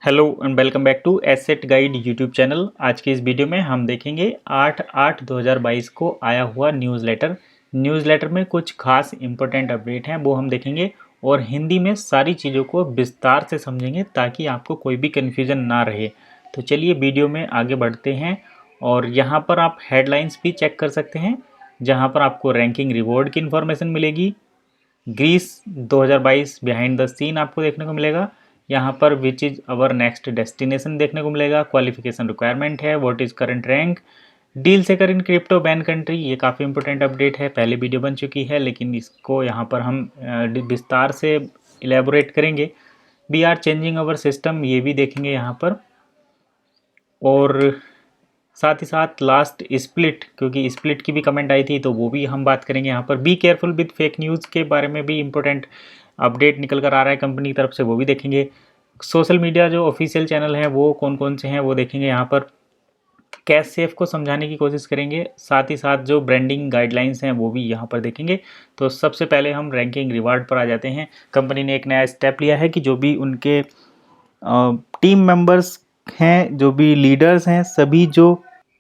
Hello and welcome back to asset guide YouTube channel. आज की इस वीडियो में हम देखेंगे 8/8/2022 को आया हुआ न्यूज़लेटर में कुछ खास इंपॉर्टेंट अपडेट हैं वो हम देखेंगे और हिंदी में सारी चीज़ों को विस्तार से समझेंगे ताकि आपको कोई भी कन्फ्यूज़न ना रहे। तो चलिए वीडियो में आगे बढ़ते हैं और यहाँ पर आप हेडलाइंस भी चेक कर सकते हैं जहाँ पर आपको रैंकिंग रिवॉर्ड की इन्फॉर्मेशन मिलेगी। ग्रीस 2022 बिहाइंड द सीन आपको देखने को मिलेगा। यहाँ पर विच इज़ अवर नेक्स्ट डेस्टिनेशन देखने को मिलेगा। क्वालिफिकेशन रिक्वायरमेंट है, what is current rank, deal सेकर इन क्रिप्टो बैन कंट्री, ये काफ़ी इंपॉर्टेंट अपडेट है, पहले वीडियो बन चुकी है लेकिन इसको यहाँ पर हम विस्तार से इलेबोरेट करेंगे। We are changing our system, ये भी देखेंगे यहाँ पर। और साथ ही साथ लास्ट स्प्लिट, क्योंकि स्प्लिट की भी कमेंट आई थी तो वो भी हम बात करेंगे यहाँ पर। Be careful with fake news के बारे में भी इंपॉर्टेंट अपडेट निकल कर आ रहा है कंपनी की तरफ से, वो भी देखेंगे। सोशल मीडिया जो ऑफिशियल चैनल हैं वो कौन कौन से हैं वो देखेंगे यहाँ पर। कैश सेफ को समझाने की कोशिश करेंगे, साथ ही साथ जो ब्रांडिंग गाइडलाइंस हैं वो भी यहाँ पर देखेंगे। तो सबसे पहले हम रैंकिंग रिवार्ड पर आ जाते हैं। कंपनी ने एक नया स्टेप लिया है कि जो भी उनके टीम मेंबर्स हैं, जो भी लीडर्स हैं, सभी जो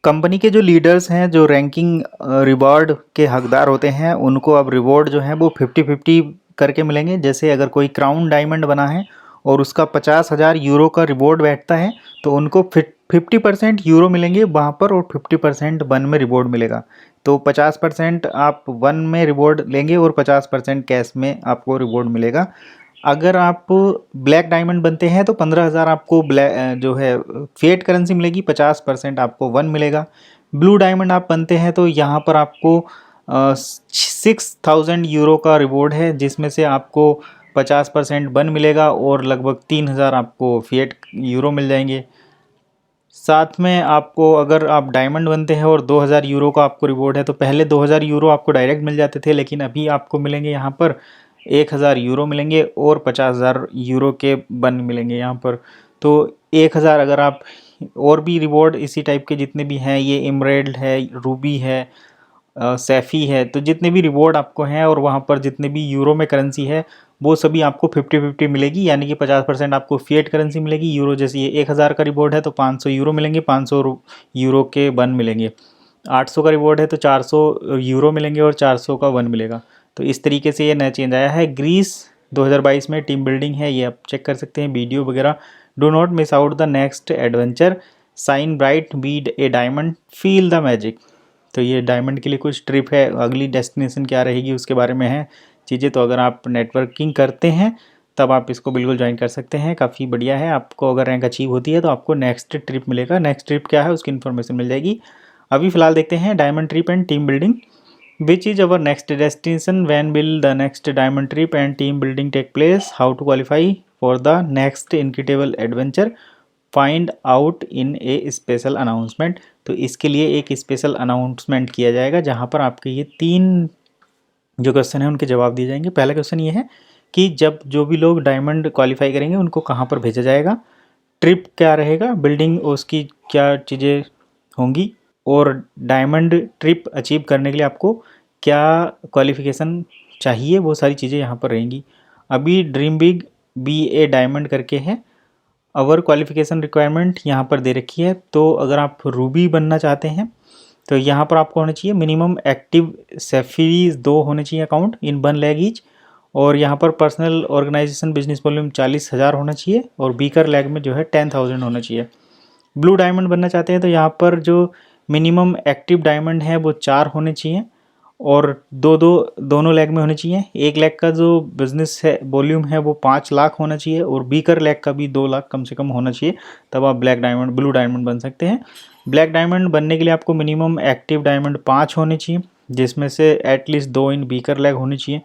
कंपनी के जो लीडर्स हैं जो रैंकिंग रिवॉर्ड के हकदार होते हैं, उनको अब रिवॉर्ड जो है वो 50-50 करके मिलेंगे। जैसे अगर कोई क्राउन डायमंड बना है और उसका 50,000 यूरो का रिवॉर्ड बैठता है तो उनको 50% यूरो मिलेंगे वहाँ पर और 50% वन में रिवॉर्ड मिलेगा। तो 50% आप वन में रिवॉर्ड लेंगे और 50% कैश में आपको रिवॉर्ड मिलेगा। अगर आप ब्लैक डायमंड बनते हैं तो 15,000 आपको ब्लैक जो है फिएट करेंसी मिलेगी, 50% आपको वन मिलेगा। ब्लू डायमंड आप बनते हैं तो यहाँ पर आपको 6,000 यूरो का रिवॉर्ड है, जिसमें से आपको 50% वन मिलेगा और लगभग 3,000 आपको फिएट यूरो मिल जाएंगे। साथ में आपको अगर आप डायमंड बनते हैं और 2,000 यूरो का आपको रिवॉर्ड है तो पहले 2,000 यूरो आपको डायरेक्ट मिल जाते थे, लेकिन अभी आपको मिलेंगे यहाँ पर 1,000 यूरो मिलेंगे और 50,000 यूरो के बन मिलेंगे यहाँ पर। तो 1,000 अगर आप और भी रिवॉर्ड इसी टाइप के जितने भी हैं, ये इमरेल्ड है, रूबी है, सैफ़ी है, तो जितने भी रिवॉर्ड आपको हैं और वहाँ पर जितने भी यूरो में करेंसी है वो सभी आपको 50-50 मिलेगी। यानी कि 50% आपको फिएट करेंसी मिलेगी यूरो, जैसे ये 1,000 का रिवॉर्ड है तो 500 यूरो मिलेंगे, 500 यूरो के वन मिलेंगे। 800 का रिवॉर्ड है तो 400 यूरो मिलेंगे और 400 का वन मिलेगा। तो इस तरीके से ये नया चेंज आया है। ग्रीस 2022 में टीम बिल्डिंग है, ये आप चेक कर सकते हैं वीडियो वगैरह। Do not miss out the next adventure, shine bright, be a diamond, feel the magic. तो ये डायमंड के लिए कुछ ट्रिप है, अगली डेस्टिनेशन क्या रहेगी उसके बारे में है चीज़ें। तो अगर आप नेटवर्किंग करते हैं तब आप इसको बिल्कुल ज्वाइन कर सकते हैं, काफ़ी बढ़िया है। आपको अगर रैंक अचीव होती है तो आपको नेक्स्ट ट्रिप मिलेगा, नेक्स्ट ट्रिप क्या है उसकी इन्फॉर्मेशन मिल जाएगी। अभी फ़िलहाल देखते हैं diamond trip and team building. Which is our next destination, when will the next diamond trip and team building take place, how to qualify for the next incredible adventure, find out in a special announcement. तो इसके लिए एक special announcement किया जाएगा जहाँ पर आपके ये 3 जो क्वेश्चन है उनके जवाब दिए जाएंगे। पहला क्वेश्चन ये है कि जब जो भी लोग डायमंड क्वालिफाई करेंगे उनको कहाँ पर भेजा जाएगा, ट्रिप क्या रहेगा, बिल्डिंग उसकी क्या चीज़ें होंगी, और डायमंड ट्रिप अचीव करने के लिए आपको क्या क्वालिफिकेशन चाहिए, वो सारी चीज़ें यहाँ पर रहेंगी। अभी dream big B a diamond करके है, अवर क्वालिफिकेशन रिक्वायरमेंट यहाँ पर दे रखी है। तो अगर आप रूबी बनना चाहते हैं तो यहाँ पर आपको होना चाहिए मिनिमम एक्टिव सैफीरीज 2 होने चाहिए अकाउंट इन 1 लाख ईच, और यहाँ पर पर्सनल ऑर्गेनाइजेशन बिजनेस वॉल्यूम 40,000 होना चाहिए और बीकर लैग में जो है 10,000 होना चाहिए। ब्लू डायमंड बनना चाहते हैं तो यहाँ पर जो मिनिमम एक्टिव डायमंड है वो 4 होने चाहिए और दोनों लैग में होने चाहिए। 1 लाख का जो बिजनेस है वॉल्यूम है वो 5 लाख होना चाहिए और बीकर लैग का भी 2 लाख कम से कम होना चाहिए, तब आप ब्लू डायमंड बन सकते हैं। ब्लैक डायमंड बनने के लिए आपको मिनिमम एक्टिव डायमंड 5 होने चाहिए, जिसमें से एटलीस्ट 2 इन बीकर लैग होने चाहिए,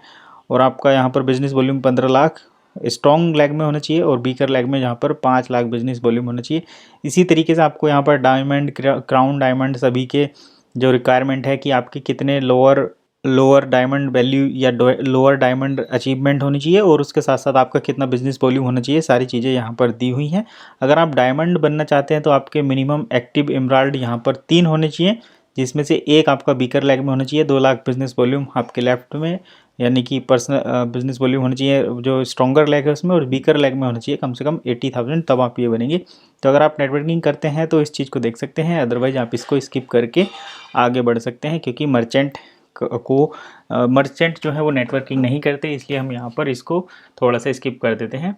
और आपका यहाँ पर business volume 15 lakh strong lag में होना चाहिए और बीकर लैग में यहाँ पर 5 लाख बिजनेस वॉल्यूम होना चाहिए। इसी तरीके से आपको यहाँ पर डायमंड, क्राउन डायमंड सभी के जो रिक्वायरमेंट है कि आपके कितने लोअर डायमंड वैल्यू या लोअर डायमंड अचीवमेंट होनी चाहिए और उसके साथ साथ आपका कितना बिजनेस वॉल्यूम होना चाहिए, सारी चीज़ें यहाँ पर दी हुई हैं। अगर आप डायमंड बनना चाहते हैं तो आपके मिनिमम एक्टिव एमराल्ड यहाँ पर 3 होने चाहिए, जिसमें से 1 आपका बीकर लैग में होना चाहिए, 2 लाख बिजनेस वॉल्यूम आपके लेफ्ट में यानी कि पर्सनल बिजनेस वॉल्यूम होना चाहिए जो स्ट्रॉन्गर लेग है उसमें, और वीकर लेग में होना चाहिए कम से कम 80,000, तब आप ये बनेंगे। तो अगर आप नेटवर्किंग करते हैं तो इस चीज़ को देख सकते हैं, अदरवाइज आप इसको स्किप करके आगे बढ़ सकते हैं, क्योंकि मर्चेंट जो है वो नेटवर्किंग नहीं करते, इसलिए हम यहाँ पर इसको थोड़ा सा स्किप कर देते हैं।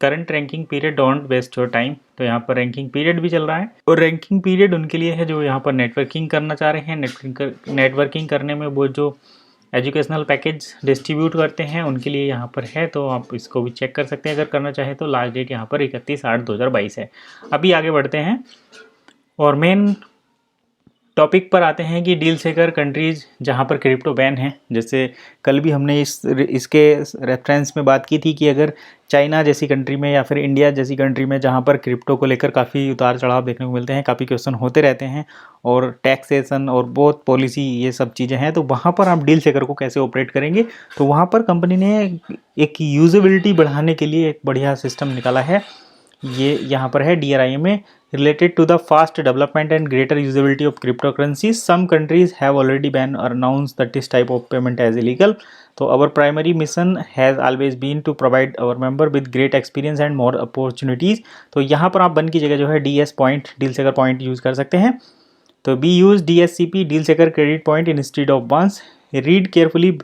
Current ranking period, don't waste your time. तो यहाँ पर रैंकिंग पीरियड भी चल रहा है, और रैंकिंग पीरियड उनके लिए है जो यहाँ पर नेटवर्किंग करना चाह रहे हैं। नेटवर्किंग करने में वो जो एजुकेशनल पैकेज डिस्ट्रीब्यूट करते हैं उनके लिए यहाँ पर है, तो आप इसको भी चेक कर सकते हैं अगर करना चाहें तो। लास्ट डेट यहाँ पर 31/8/2022 है। अभी आगे बढ़ते हैं और मेन टॉपिक पर आते हैं कि डील सेकर कंट्रीज़ जहाँ पर क्रिप्टो बैन है। जैसे कल भी हमने इसके रेफरेंस में बात की थी कि अगर चाइना जैसी कंट्री में या फिर इंडिया जैसी कंट्री में जहाँ पर क्रिप्टो को लेकर काफ़ी उतार चढ़ाव देखने को मिलते हैं, काफ़ी क्वेश्चन होते रहते हैं, और टैक्सेशन और बहुत पॉलिसी ये सब चीज़ें हैं, तो वहाँ पर आप डील सेकर को कैसे ऑपरेट करेंगे। तो वहाँ पर कंपनी ने एक यूजेबिलिटी बढ़ाने के लिए एक बढ़िया सिस्टम निकाला है। ये यहाँ पर है DRIM में, related to the fast development and greater usability of cryptocurrencies, some countries have already banned or announced that this type of payment as illegal. So our primary mission has always been to provide our member with great experience and more opportunities. तो यहाँ पर आप बन की जगह जो है DS point, deal seeker point use कर सकते हैं। तो be use DSCP, deal seeker credit point instead of once, read carefully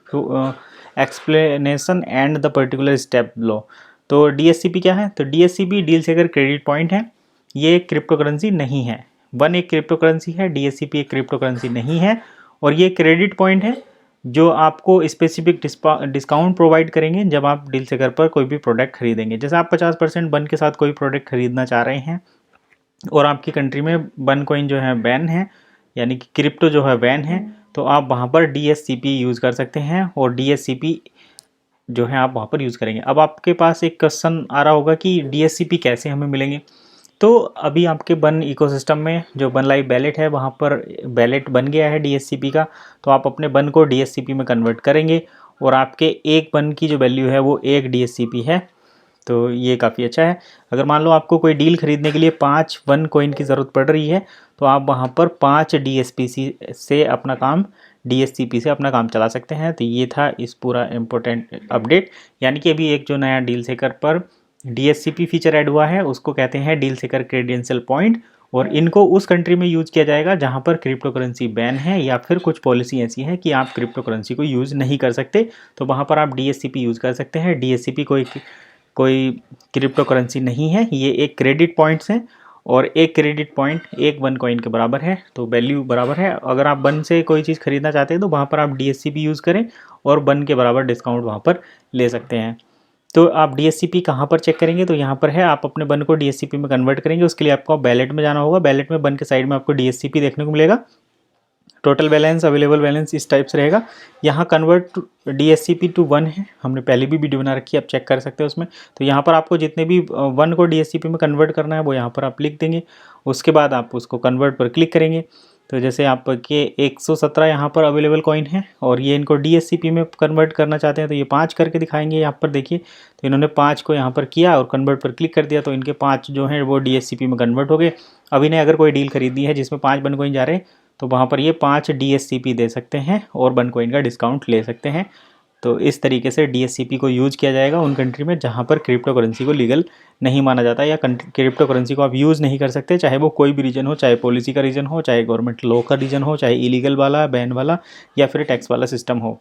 explanation and the particular step लो। तो DSCP क्या है? तो DSCP deal seeker credit point है, ये क्रिप्टो करेंसी नहीं है। वन एक क्रिप्टो करेंसी है, DSCP एक क्रिप्टो करेंसी नहीं है, और ये क्रेडिट पॉइंट है जो आपको स्पेसिफिक डिस्काउंट प्रोवाइड करेंगे जब आप डील सेकर पर कोई भी प्रोडक्ट खरीदेंगे। जैसे आप 50% बन के साथ कोई प्रोडक्ट खरीदना चाह रहे हैं और आपकी कंट्री में बन कॉइन जो है बैन है, यानी कि क्रिप्टो जो है बैन है, तो आप वहाँ पर DSCP यूज़ कर सकते हैं, और DSCP जो है आप वहाँ पर यूज़ करेंगे। अब आपके पास एक क्वेश्चन आ रहा होगा कि DSCP कैसे हमें मिलेंगे। तो अभी आपके बन इकोसिस्टम में जो बन लाइव बैलेट है वहाँ पर बैलेट बन गया है DSCP का, तो आप अपने बन को DSCP में कन्वर्ट करेंगे, और आपके एक बन की जो वैल्यू है वो एक DSCP है। तो ये काफ़ी अच्छा है। अगर मान लो आपको कोई डील खरीदने के लिए 5 वन कॉइन की ज़रूरत पड़ रही है, तो आप वहाँ पर 5 DSCP से अपना काम चला सकते हैं। तो ये था इस पूरा इम्पोर्टेंट अपडेट, यानी कि अभी एक जो नया डील सेकर पर DSCP फीचर ऐड हुआ है उसको कहते हैं डील सेकर क्रेडेंशियल पॉइंट, और इनको उस कंट्री में यूज़ किया जाएगा जहाँ पर क्रिप्टो करेंसी बैन है, या फिर कुछ पॉलिसी ऐसी है कि आप क्रिप्टो करेंसी को यूज़ नहीं कर सकते, तो वहाँ पर आप DSCP यूज़ कर सकते हैं। DSCP कोई क्रिप्टो करेंसी नहीं है, ये एक क्रेडिट पॉइंट्स हैं, और एक क्रेडिट पॉइंट एक वन कॉइन के बराबर है, तो वैल्यू बराबर है। अगर आप बन से कोई चीज़ खरीदना चाहते हैं तो वहाँ पर आप DSCP यूज़ करें और बन के बराबर डिस्काउंट वहाँ पर ले सकते हैं। तो आप DSCP कहाँ पर चेक करेंगे? तो यहाँ पर है, आप अपने बन को DSCP में कन्वर्ट करेंगे। उसके लिए आपको बैलेट में जाना होगा। बैलेट में बन के साइड में आपको DSCP देखने को मिलेगा, टोटल बैलेंस, अवेलेबल बैलेंस इस टाइप से रहेगा। यहाँ कन्वर्ट DSCP टू वन है, हमने पहले भी वीडियो बना रखी है, आप चेक कर सकते हैं उसमें। तो यहाँ पर आपको जितने भी वन को DSCP में कन्वर्ट करना है वो यहाँ पर आप लिख देंगे। उसके बाद आप उसको कन्वर्ट पर क्लिक करेंगे। तो जैसे आपके 117 यहाँ पर अवेलेबल कॉइन है, और ये इनको DSCP में कन्वर्ट करना चाहते हैं तो ये 5 करके दिखाएंगे यहाँ पर। देखिए, तो इन्होंने 5 को यहाँ पर किया और कन्वर्ट पर क्लिक कर दिया, तो इनके 5 जो हैं वो DSCP में कन्वर्ट हो गए। अब इन्हें अगर कोई डील खरीदी है जिसमें 5 बन कॉइन जा रहे हैं, तो वहाँ पर ये 5 DSCP दे सकते हैं और बन कॉइन का डिस्काउंट ले सकते हैं। तो इस तरीके से DSCP को यूज़ किया जाएगा उन कंट्री में जहाँ पर क्रिप्टो करेंसी को लीगल नहीं माना जाता, या क्रिप्टो करेंसी को आप यूज़ नहीं कर सकते, चाहे वो कोई भी रीजन हो, चाहे पॉलिसी का रीजन हो, चाहे गवर्नमेंट लॉ का रीजन हो, चाहे इलीगल वाला, बैन वाला, या फिर टैक्स वाला सिस्टम हो।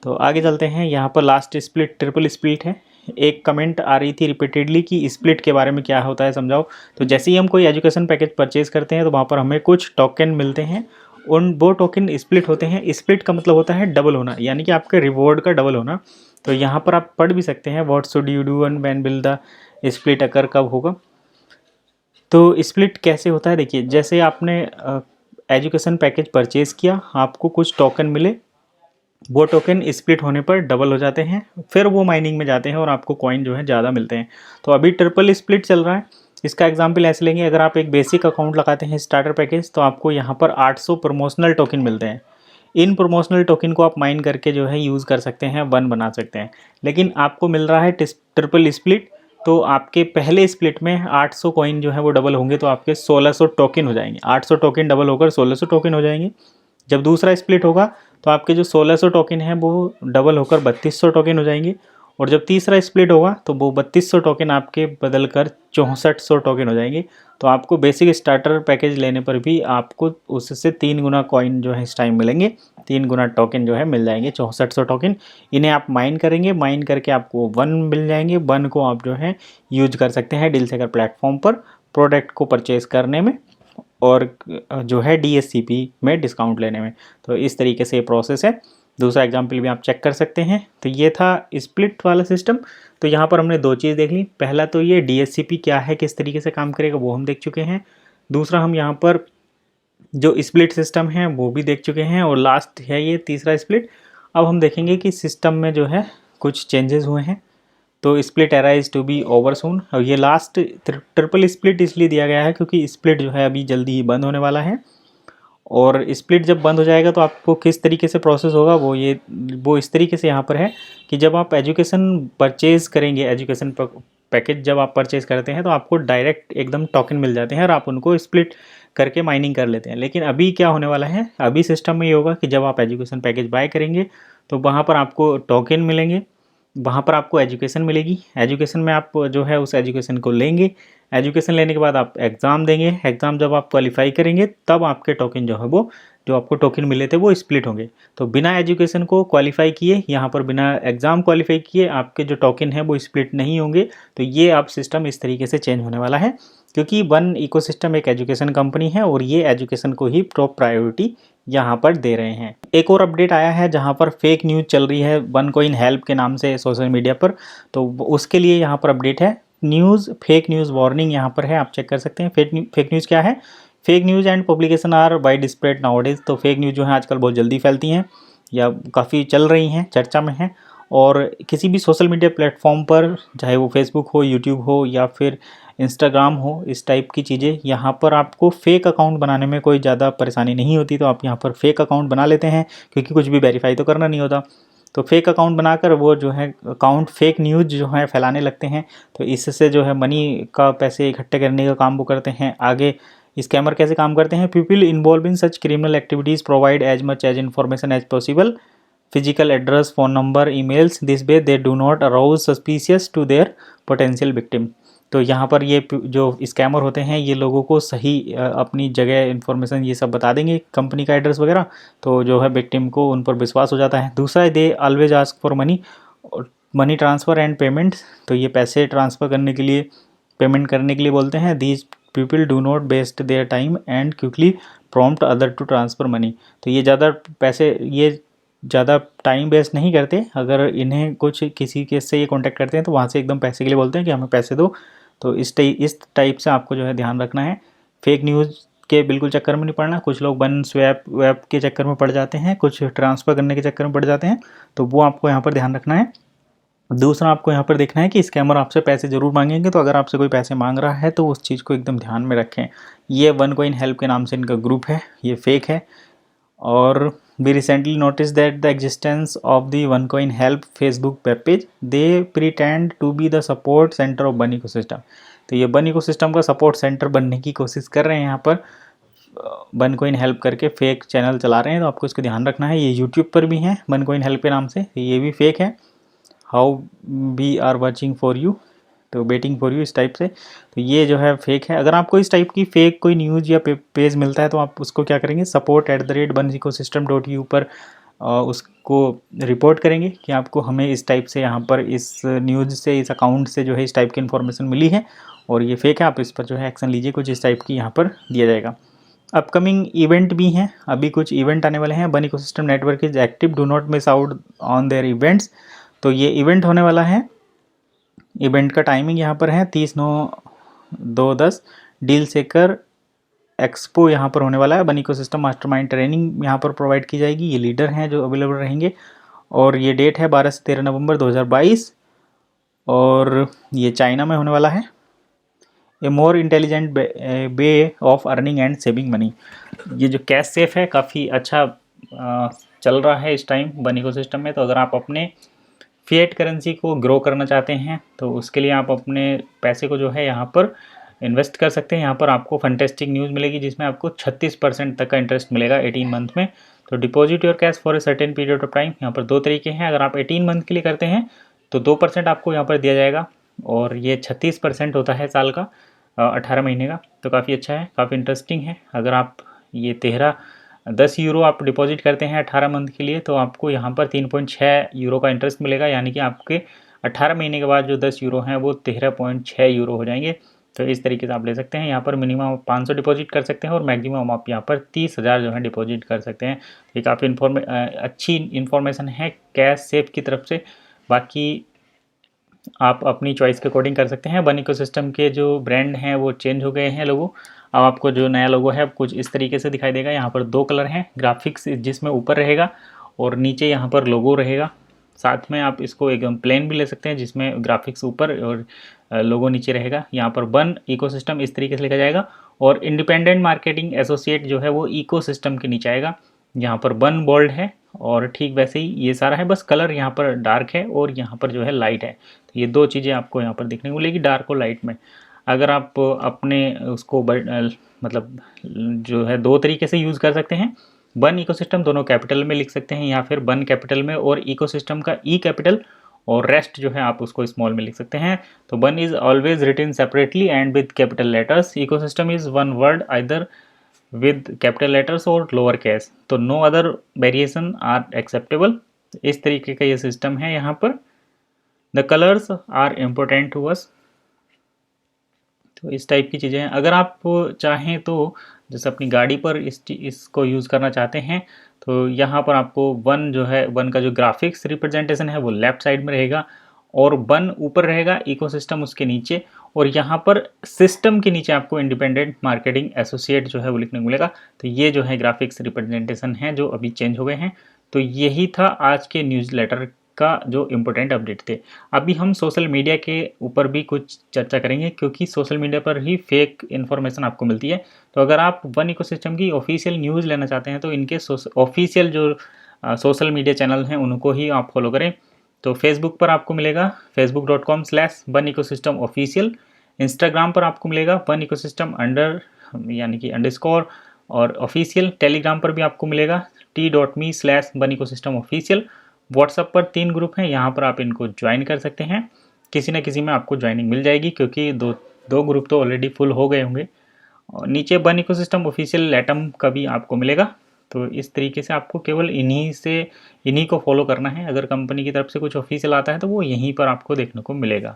तो आगे चलते हैं। यहाँ पर लास्ट स्प्लिट, ट्रिपल स्प्लिट है। एक कमेंट आ रही थी रिपीटेडली कि स्प्लिट के बारे में क्या होता है, समझाओ। तो जैसे ही हम कोई एजुकेशन पैकेज परचेज करते हैं तो वहाँ पर हमें कुछ टोकन मिलते हैं, उन वो टोकन स्प्लिट होते हैं। स्प्लिट का मतलब होता है डबल होना, यानी कि आपके रिवॉर्ड का डबल होना। तो यहाँ पर आप पढ़ भी सकते हैं, what should you do and when will the split occur, कब होगा। तो स्प्लिट कैसे होता है, देखिए, जैसे आपने एजुकेशन पैकेज परचेज़ किया, आपको कुछ टोकन मिले, वो टोकन स्प्लिट होने पर डबल हो जाते हैं, फिर वो माइनिंग में जाते हैं और आपको कॉइन जो है ज़्यादा मिलते हैं। तो अभी ट्रिपल स्प्लिट चल रहा है। इसका एग्जांपल ऐसे लेंगे, अगर आप एक बेसिक अकाउंट लगाते हैं स्टार्टर पैकेज, तो आपको यहाँ पर 800 प्रमोशनल टोकन मिलते हैं। इन प्रमोशनल टोकन को आप माइन करके जो है यूज़ कर सकते हैं, वन बना सकते हैं। लेकिन आपको मिल रहा है ट्रिपल स्प्लिट, तो आपके पहले स्प्लिट में 800 कॉइन जो है वो डबल होंगे, तो आपके 1600 टोकन हो जाएंगे। 800 टोकन डबल होकर 1600 टोकन हो जाएंगे। जब दूसरा स्प्लिट होगा तो आपके जो 1600 टोकन है वो डबल होकर 3200 टोकन हो जाएंगे, और जब तीसरा स्प्लिट होगा तो वो 3200 टोकन आपके बदल कर 6400 टोकन हो जाएंगे। तो आपको बेसिक स्टार्टर पैकेज लेने पर भी आपको उससे 3 गुना कॉइन जो है इस टाइम मिलेंगे, 3 गुना टोकन जो है मिल जाएंगे, 6400 टोकन। इन्हें आप माइन करेंगे, माइन करके आपको 1 मिल जाएंगे। 1 को आप जो है यूज कर सकते हैं डील सेकर प्लेटफॉर्म पर प्रोडक्ट को परचेज करने में और जो है DSCP में डिस्काउंट लेने में। तो इस तरीके से ये प्रोसेस है। दूसरा एग्जाम्पल भी आप चेक कर सकते हैं। तो ये था स्प्लिट वाला सिस्टम। तो यहाँ पर हमने 2 चीज़ देख ली। पहला तो ये DSCP क्या है, किस तरीके से काम करेगा, वो हम देख चुके हैं। दूसरा हम यहाँ पर जो स्प्लिट सिस्टम है वो भी देख चुके हैं, और लास्ट है ये तीसरा स्प्लिट। अब हम देखेंगे कि सिस्टम में जो है कुछ चेंजेस हुए हैं। तो split arise to be over soon. और ये लास्ट ट्रिपल स्प्लिट इसलिए दिया गया है क्योंकि स्प्लिट जो है अभी जल्दी ही बंद होने वाला है, और स्प्लिट जब बंद हो जाएगा तो आपको किस तरीके से प्रोसेस होगा वो इस तरीके से यहाँ पर है कि जब आप एजुकेशन परचेज़ करेंगे, एजुकेशन पैकेज जब आप परचेज़ करते हैं तो आपको डायरेक्ट एकदम टोकन मिल जाते हैं और आप उनको स्प्लिट करके माइनिंग कर लेते हैं। लेकिन अभी क्या होने वाला है, अभी सिस्टम में ये होगा कि जब आप एजुकेशन पैकेज बाय करेंगे तो वहाँ पर आपको टोकन मिलेंगे, वहाँ पर आपको एजुकेशन मिलेगी। एजुकेशन में आप जो है उस एजुकेशन को लेंगे, एजुकेशन लेने के बाद आप एग्ज़ाम देंगे, एग्ज़ाम जब आप क्वालिफाई करेंगे तब आपके टोकन जो है वो जो आपको टोकन मिले थे वो स्प्लिट होंगे। तो बिना एजुकेशन को क्वालिफाई किए, यहाँ पर बिना एग्ज़ाम क्वालिफाई किए आपके जो टोकन है वो स्प्लिट नहीं होंगे। तो ये आप सिस्टम इस तरीके से चेंज होने वाला है, क्योंकि वन इकोसिस्टम एक एजुकेशन कंपनी है और ये एजुकेशन को ही टॉप प्रायोरिटी यहाँ पर दे रहे हैं। एक और अपडेट आया है जहाँ पर फेक न्यूज़ चल रही है वन कॉइन हेल्प के नाम से सोशल मीडिया पर। तो उसके लिए यहाँ पर अपडेट है, न्यूज़ फेक न्यूज़ वार्निंग यहाँ पर है, आप चेक कर सकते हैं। फेक न्यूज़ क्या है? Fake news and publication are wide spread nowadays. तो फेक न्यूज़ जो है आजकल बहुत जल्दी फैलती हैं या काफ़ी चल रही हैं, चर्चा में हैं, और किसी भी सोशल मीडिया प्लेटफॉर्म पर, चाहे वो फेसबुक हो, यूट्यूब हो या फिर इंस्टाग्राम हो, इस टाइप की चीज़ें, यहाँ पर आपको फेक अकाउंट बनाने में कोई ज़्यादा परेशानी नहीं होती। तो आप यहाँ पर फेक अकाउंट बना लेते हैं क्योंकि कुछ भी वेरीफाई तो करना नहीं होता। तो फेक अकाउंट बनाकर वो जो है अकाउंट फेक न्यूज़ जो है फैलाने लगते हैं। तो इससे जो है मनी का पैसे इकट्ठे करने का काम वो करते हैं। आगे स्कैमर कैसे काम करते हैं? People involve in such criminal activities provide as much as information as possible, physical address, phone number, emails, this way they do not arouse suspicious to their potential victim. तो यहाँ पर ये जो स्कैमर होते हैं ये लोगों को सही अपनी जगह इन्फॉर्मेशन ये सब बता देंगे, कंपनी का एड्रेस वगैरह, तो जो है विक्टिम को उन पर विश्वास हो जाता है। दूसरा है they always ask for money transfer and payments. तो ये पैसे ट्रांसफ़र करने के लिए, पेमेंट करने के लिए बोलते हैं। These people do not waste their time and quickly prompt other to transfer money. तो ये ज़्यादा टाइम वेस्ट नहीं करते। अगर इन्हें कुछ किसी के से ये कांटेक्ट करते हैं तो वहाँ से एकदम पैसे के लिए बोलते हैं कि हमें पैसे दो। तो इस टाइप से आपको जो है ध्यान रखना है। फेक न्यूज़ के बिल्कुल चक्कर में नहीं पड़ना। कुछ लोग वन स्वैप वेब के चक्कर में पड़ जाते हैं, कुछ ट्रांसफ़र करने के चक्कर में पड़ जाते हैं, तो वो आपको यहाँ पर ध्यान रखना है। दूसरा आपको यहाँ पर देखना है कि स्कैमर आपसे पैसे ज़रूर मांगेंगे, तो अगर आपसे कोई पैसे मांग रहा है तो उस चीज़ को एकदम ध्यान में रखें। ये वन कॉइन हेल्प के नाम से इनका ग्रुप है, ये फेक है। और we recently noticed that the existence of the OneCoin Help Facebook web page, they pretend to be the support center of One Ecosystem। तो ये वन इकोसिस्टम का सपोर्ट सेंटर बनने की कोशिश कर रहे हैं, यहाँ पर OneCoin Help करके फेक चैनल चला रहे हैं। तो आपको इसको ध्यान रखना है। ये यूट्यूब पर भी हैं OneCoin Help के नाम से, ये भी फेक है। How we are watching for you, तो वेटिंग फॉर यू, इस टाइप से। तो ये जो है फेक है। अगर आपको इस टाइप की फेक कोई न्यूज़ या पेज मिलता है तो आप उसको क्या करेंगे, support@oneecosystem.eu पर उसको रिपोर्ट करेंगे कि आपको हमें इस टाइप से यहाँ पर इस न्यूज़ से, इस अकाउंट से जो है इस टाइप की इन्फॉर्मेशन मिली है और ये फेक है। आप इस पर जो है एक्शन लीजिए, कुछ इस टाइप की यहाँ पर दिया जाएगा। अपकमिंग इवेंट भी हैं, अभी कुछ इवेंट आने वाले हैं। One ecosystem network is active, do not miss out on their events. तो ये इवेंट होने वाला है। इवेंट का टाइमिंग यहाँ पर है 30/9/2010। डील सेकर एक्सपो यहाँ पर होने वाला है। वन इकोसिस्टम मास्टरमाइंड ट्रेनिंग यहाँ पर प्रोवाइड की जाएगी। ये लीडर हैं जो अवेलेबल रहेंगे, और ये डेट है 12 से 13 नवंबर 2022, और ये चाइना में होने वाला है। A more intelligent way of earning and saving money. ये जो कैश सेफ है काफ़ी अच्छा चल रहा है इस टाइम वन इकोसिस्टम में। तो अगर आप अपने फिएट करेंसी को ग्रो करना चाहते हैं तो उसके लिए आप अपने पैसे को जो है यहाँ पर इन्वेस्ट कर सकते हैं। यहाँ पर आपको फंटेस्टिक न्यूज़ मिलेगी जिसमें आपको 36% तक का इंटरेस्ट मिलेगा 18 मंथ में। तो deposit your cash for a certain period of time, यहाँ पर 2 तरीके हैं। अगर आप 18 मंथ के लिए करते हैं तो 2% आपको यहाँ पर दिया जाएगा, और ये 36% होता है साल का, 18 महीने का। तो काफ़ी अच्छा है, काफ़ी इंटरेस्टिंग है। अगर आप ये 10 यूरो आप डिपॉजिट करते हैं 18 मंथ के लिए, तो आपको यहाँ पर 3.6 यूरो का इंटरेस्ट मिलेगा, यानी कि आपके 18 महीने के बाद जो 10 यूरो हैं वो 13.6 यूरो हो जाएंगे। तो इस तरीके से आप ले सकते हैं। यहाँ पर मिनिमम 500 डिपॉजिट कर सकते हैं और मैक्सिमम आप यहाँ पर 30,000 जो है डिपॉजिट कर सकते हैं। ये काफ़ी अच्छी इन्फॉर्मेशन है कैश सेफ की तरफ से। बाकी आप अपनी चॉइस के अकॉर्डिंग कर सकते हैं। बन इकोसिस्टम के जो ब्रांड हैं वो चेंज हो गए हैं लोगो। अब आपको जो नया लोगो है कुछ इस तरीके से दिखाई देगा। यहाँ पर 2 कलर हैं, ग्राफिक्स जिसमें ऊपर रहेगा और नीचे यहाँ पर लोगो रहेगा। साथ में आप इसको एकदम प्लेन भी ले सकते हैं जिसमें ग्राफिक्स ऊपर और लोगो नीचे रहेगा। यहाँ पर बन इकोसिस्टम इस तरीके से लिखा जाएगा, और इंडिपेंडेंट मार्केटिंग एसोसिएट जो है वो इकोसिस्टम के नीचे आएगा। यहाँ पर बन बोल्ड है और ठीक वैसे ही ये सारा है, बस कलर यहाँ पर डार्क है और यहाँ पर जो है लाइट है। तो ये 2 चीज़ें आपको यहाँ पर देखने को मिलेगी, डार्क और लाइट में। अगर आप अपने उसको मतलब जो है 2 तरीके से यूज़ कर सकते हैं। बन इकोसिस्टम दोनों कैपिटल में लिख सकते हैं, या फिर बन कैपिटल में और इकोसिस्टम का ई कैपिटल, और रेस्ट जो है आप उसको स्मॉल में लिख सकते हैं। तो one is always written separately and with capital letters. Ecosystem is one word either with capital letters और लोअर केस, तो no other variation are acceptable. इस तरीके का ये सिस्टम है यहाँ पर। The colours are important to us. तो इस टाइप की चीज़ें हैं। अगर आप चाहें तो जैसे अपनी गाड़ी पर इसको यूज़ करना चाहते हैं, तो यहाँ पर आपको वन जो है, वन का जो ग्राफिक्स रिप्रेजेंटेशन है वो लेफ्ट साइड में रहेगा, और वन ऊपर रहेगा, इकोसिस्टम उसके नीचे, और यहाँ पर सिस्टम के नीचे आपको इंडिपेंडेंट मार्केटिंग एसोसिएट जो है वो लिखने को मिलेगा। तो ये जो है ग्राफिक्स रिप्रेजेंटेशन है जो अभी चेंज हो गए हैं। तो यही था आज के न्यूज़लेटर का जो इम्पोर्टेंट अपडेट थे। अभी हम सोशल मीडिया के ऊपर भी कुछ चर्चा करेंगे, क्योंकि सोशल मीडिया पर ही फेक इन्फॉर्मेशन आपको मिलती है। तो अगर आप वन इकोसिस्टम की ऑफिशियल न्यूज़ लेना चाहते हैं तो इनके ऑफिशियल जो सोशल मीडिया चैनल हैं उनको ही आप फॉलो करें। तो फेसबुक पर आपको मिलेगा facebook.com/वन इकोसिस्टम ऑफिशियल। इंस्टाग्राम पर आपको मिलेगा वन इकोसिस्टम यानी कि _ और ऑफिशियल। टेलीग्राम पर भी आपको मिलेगा t.me/वन इकोसिस्टम ऑफिशियल। व्हाट्सएप पर 3 ग्रुप हैं, यहाँ पर आप इनको ज्वाइन कर सकते हैं। किसी न किसी में आपको ज्वाइनिंग मिल जाएगी, क्योंकि दो ग्रुप तो ऑलरेडी फुल हो गए होंगे। और नीचे वन इकोसिस्टम ऑफिशियल लैटम का भी आपको मिलेगा। तो इस तरीके से आपको केवल इन्हीं को फॉलो करना है। अगर कंपनी की तरफ से कुछ ऑफिशियल आता है तो वो यहीं पर आपको देखने को मिलेगा।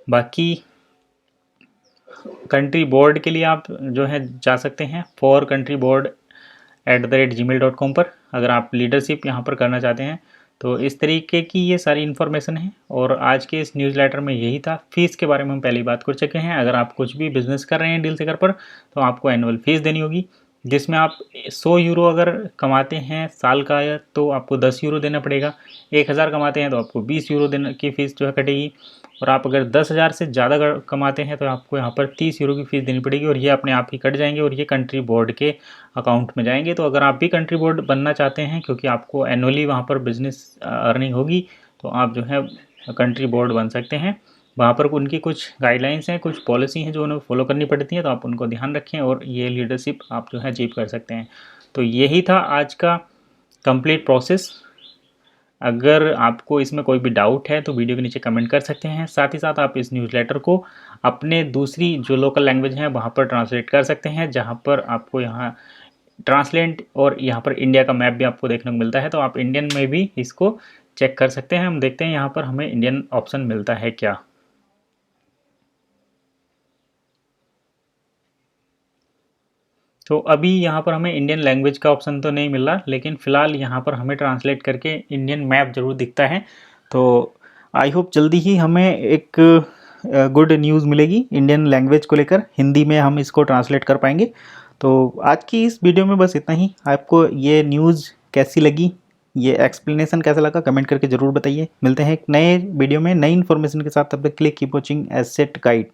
बाकी कंट्री बोर्ड के लिए आप जो है जा सकते हैं forcountryboard@gmail.com पर, अगर आप लीडरशिप यहाँ पर करना चाहते हैं। तो इस तरीके की ये सारी इन्फॉर्मेशन है, और आज के इस न्यूज़लेटर में यही था। फ़ीस के बारे में हम पहले बात कर चुके हैं। अगर आप कुछ भी बिज़नेस कर रहे हैं डील सेकर पर, तो आपको एनुअल फ़ीस देनी होगी, जिसमें आप 100 यूरो अगर कमाते हैं साल का, तो आपको 10 यूरो देना पड़ेगा। 1000 कमाते हैं तो आपको 20 यूरो देने की फ़ीस जो है कटेगी। और आप अगर 10,000 से ज़्यादा कमाते हैं तो आपको यहाँ पर 30 यूरो की फ़ीस देनी पड़ेगी, और ये अपने आप ही कट जाएंगे और ये कंट्री बोर्ड के अकाउंट में जाएंगे। तो अगर आप भी कंट्री बोर्ड बनना चाहते हैं, क्योंकि आपको एनुअली वहाँ पर बिजनेस अर्निंग होगी, तो आप जो है कंट्री बोर्ड बन सकते हैं। वहाँ पर उनकी कुछ गाइडलाइंस हैं, कुछ पॉलिसी हैं जो उन्हें फॉलो करनी पड़ती हैं, तो आप उनको ध्यान रखें और ये लीडरशिप आप जो है अचीव कर सकते हैं। तो यही था आज का कंप्लीट प्रोसेस। अगर आपको इसमें कोई भी डाउट है तो वीडियो के नीचे कमेंट कर सकते हैं। साथ ही साथ आप इस न्यूज़लेटर को अपने दूसरी जो लोकल लैंग्वेज हैं वहाँ पर ट्रांसलेट कर सकते हैं, जहाँ पर आपको यहाँ ट्रांसलेट और यहाँ पर इंडिया का मैप भी आपको देखने को मिलता है। तो आप इंडियन में भी इसको चेक कर सकते हैं। हम देखते हैं यहाँ पर हमें इंडियन ऑप्शन मिलता है क्या। तो अभी यहाँ पर हमें इंडियन लैंग्वेज का ऑप्शन तो नहीं मिल रहा, लेकिन फ़िलहाल यहाँ पर हमें ट्रांसलेट करके इंडियन मैप ज़रूर दिखता है। तो आई होप जल्दी ही हमें एक गुड न्यूज़ मिलेगी इंडियन लैंग्वेज को लेकर। हिंदी में हम इसको ट्रांसलेट कर पाएंगे। तो आज की इस वीडियो में बस इतना ही। आपको ये न्यूज़ कैसी लगी, ये एक्सप्लेनेशन कैसा लगा, कमेंट करके ज़रूर बताइए। मिलते हैं एक नए वीडियो में नई इन्फॉर्मेशन के साथ। तब तक के लिए कीप वॉचिंग एसेट गाइड।